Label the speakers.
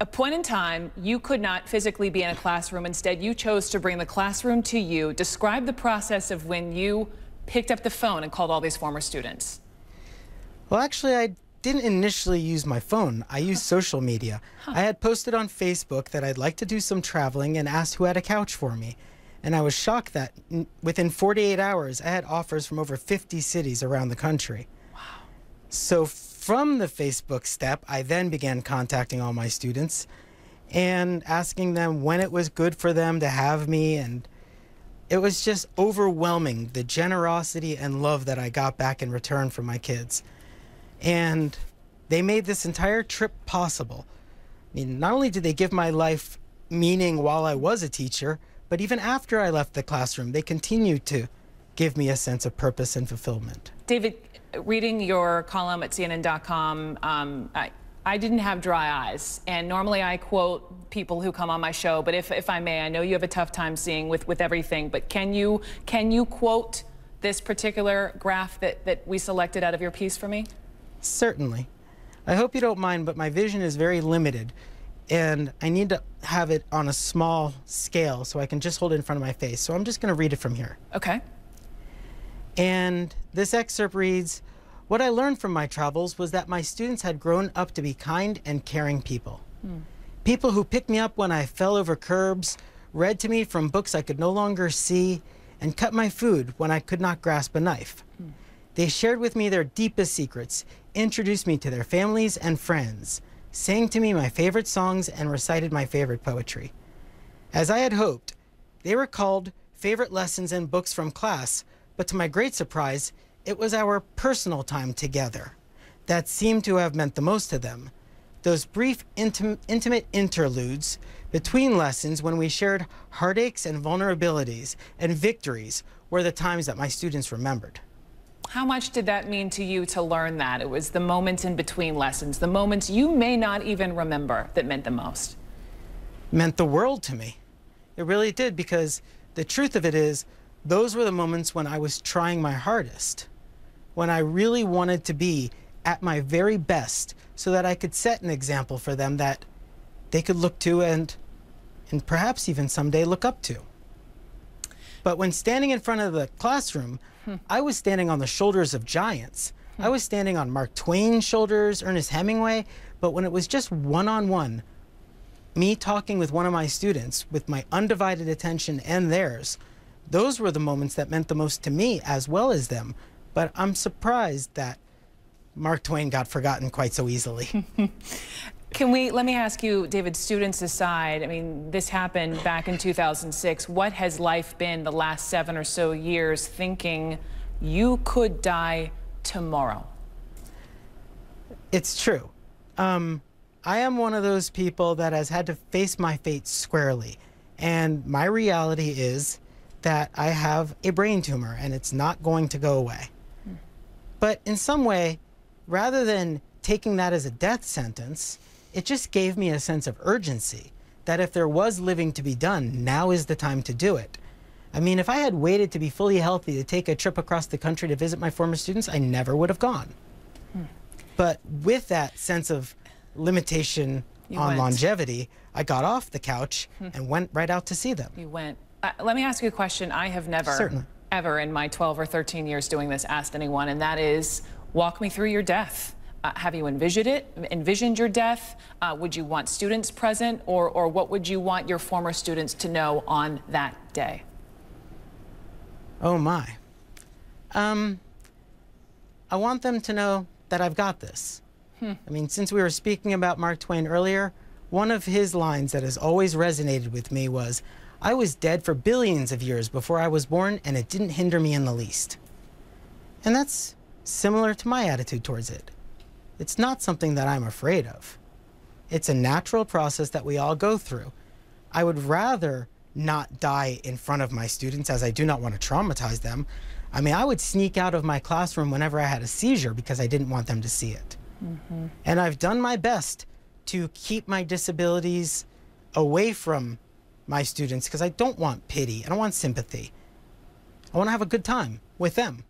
Speaker 1: A point in time, you could not physically be in a classroom. Instead, you chose to bring the classroom to you. Describe the process of when you picked up the phone and called all these former students.
Speaker 2: Well, actually, I didn't initially use my phone. I used social media. I had posted on Facebook that I'd like to do some traveling and asked who had a couch for me. And I was shocked that within 48 hours, I had offers from over 50 cities around the country.
Speaker 1: Wow.
Speaker 2: So from the Facebook step, I then began contacting all my students and asking them when it was good for them to have me. And it was just overwhelming, the generosity and love that I got back in return from my kids. And they made this entire trip possible. I mean, not only did they give my life meaning while I was a teacher, but even after I left the classroom, they continued to give me a sense of purpose and fulfillment.
Speaker 1: David, reading your column at CNN.com, I didn't have dry eyes. And normally I quote people who come on my show, but if I may, I know you have a tough time seeing with everything, but can you quote this particular graph that we selected out of your piece for me?
Speaker 2: Certainly. I hope you don't mind, but my vision is very limited, and I need to have it on a small scale so I can just hold it in front of my face. So I'm just going to read it from here.
Speaker 1: Okay.
Speaker 2: And this excerpt reads, "What I learned from my travels was that my students had grown up to be kind and caring people. People who picked me up when I fell over curbs, read to me from books I could no longer see, and cut my food when I could not grasp a knife. They shared with me their deepest secrets, introduced me to their families and friends, sang to me my favorite songs, and recited my favorite poetry. As I had hoped, they recalled favorite lessons and books from class, but to my great surprise, it was our personal time together that seemed to have meant the most to them. Those brief, intimate interludes between lessons when we shared heartaches and vulnerabilities and victories were the times that my students remembered."
Speaker 1: How much did that mean to you to learn that? It was the moments in between lessons, the moments you may not even remember that meant the most.
Speaker 2: Meant the world to me. It really did, because the truth of it is, those were the moments when I was trying my hardest, when I really wanted to be at my very best so that I could set an example for them that they could look to and perhaps even someday look up to. But when standing in front of the classroom, I was standing on the shoulders of giants. I was standing on Mark Twain's shoulders, Ernest Hemingway, but when it was just one-on-one, me talking with one of my students with my undivided attention and theirs, those were the moments that meant the most to me as well as them. But I'm surprised that Mark Twain got forgotten quite so easily.
Speaker 1: Let me ask you, David, students aside, I mean, this happened back in 2006. What has life been the last 7 or so years thinking you could die tomorrow?
Speaker 2: It's true. I am one of those people that has had to face my fate squarely. And my reality is that I have a brain tumor and it's not going to go away. But in some way, rather than taking that as a death sentence, it just gave me a sense of urgency that if there was living to be done, now is the time to do it. I mean, if I had waited to be fully healthy to take a trip across the country to visit my former students, I never would have gone. But with that sense of limitation on longevity, I got off the couch and went right out to see them.
Speaker 1: You went. Let me ask you a question I have never, ever in my 12 or 13 years doing this asked anyone, and that is, walk me through your death. Have you envisioned your death? Would you want students present, or what would you want your former students to know on that day?
Speaker 2: Oh my. I want them to know that I've got this. I mean, since we were speaking about Mark Twain earlier, one of his lines that has always resonated with me was, "I was dead for billions of years before I was born, and it didn't hinder me in the least." And that's similar to my attitude towards it. It's not something that I'm afraid of. It's a natural process that we all go through. I would rather not die in front of my students, as I do not want to traumatize them. I mean, I would sneak out of my classroom whenever I had a seizure because I didn't want them to see it. And I've done my best to keep my disabilities away from my students because I don't want pity. I don't want sympathy. I want to have a good time with them.